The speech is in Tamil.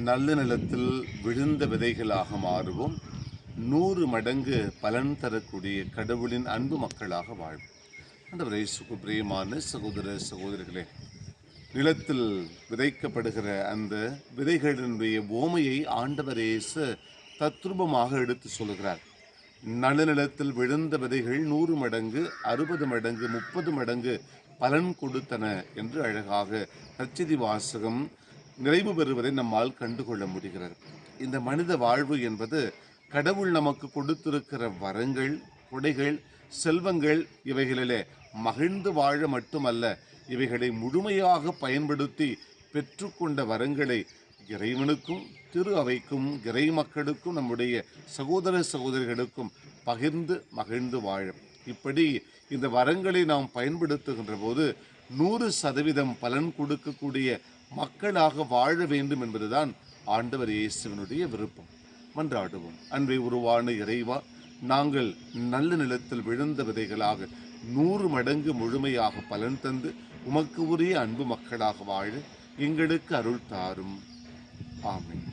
நல்ல நிலத்தில் விழுந்த விதைகளாக மாறுவோம். 100 மடங்கு பலன் தரக்கூடிய கடவுளின் அன்பு மக்களாக வாழ்வோம். ஆண்டவரே, பிரியமான சகோதர சகோதரிகளே, நிலத்தில் விதைக்கப்படுகிற அந்த விதைகளினுடைய ஓமையை ஆண்டவர் இயேசு தத்ரூபமாக எடுத்து சொல்கிறார். நல்ல நிலத்தில் விழுந்த விதைகள் 100 மடங்கு, 60 மடங்கு, 30 மடங்கு பலன் கொடுத்தன என்று அழகாக நற்செய்தி வாசகம் நிறைவு பெறுவதை நம்மால் கண்டுகொள்ள முடிகிறது. இந்த மனித வாழ்வு என்பது கடவுள் நமக்கு கொடுத்திருக்கிற வரங்கள், கொடைகள், செல்வங்கள், இவைகளிலே மகிழ்ந்து வாழ மட்டுமல்ல, இவைகளை முழுமையாக பயன்படுத்தி பெற்றுக்கொண்ட வரங்களை இறைவனுக்கும் திரு அவைக்கும் இறை மக்களுக்கும் நம்முடைய சகோதர சகோதரிகளுக்கும் பகிர்ந்து மகிழ்ந்து வாழும். இப்படி இந்த வரங்களை நாம் பயன்படுத்துகின்ற போது 100% பலன் கொடுக்கக்கூடிய மக்களாக வாழ வேண்டும் என்பதுதான் ஆண்டவர் இயேசுவினுடைய விருப்பம். மன்றாடுவோம். அன்பை உருவான இறைவா, நாங்கள் நல்ல நிலத்தில் விழுந்த விதைகளாக 100 மடங்கு முழுமையாக பலன் தந்து உமக்கு உரிய அன்பு மக்களாக வாழ எங்களுக்கு அருள் தாரும். ஆமென்.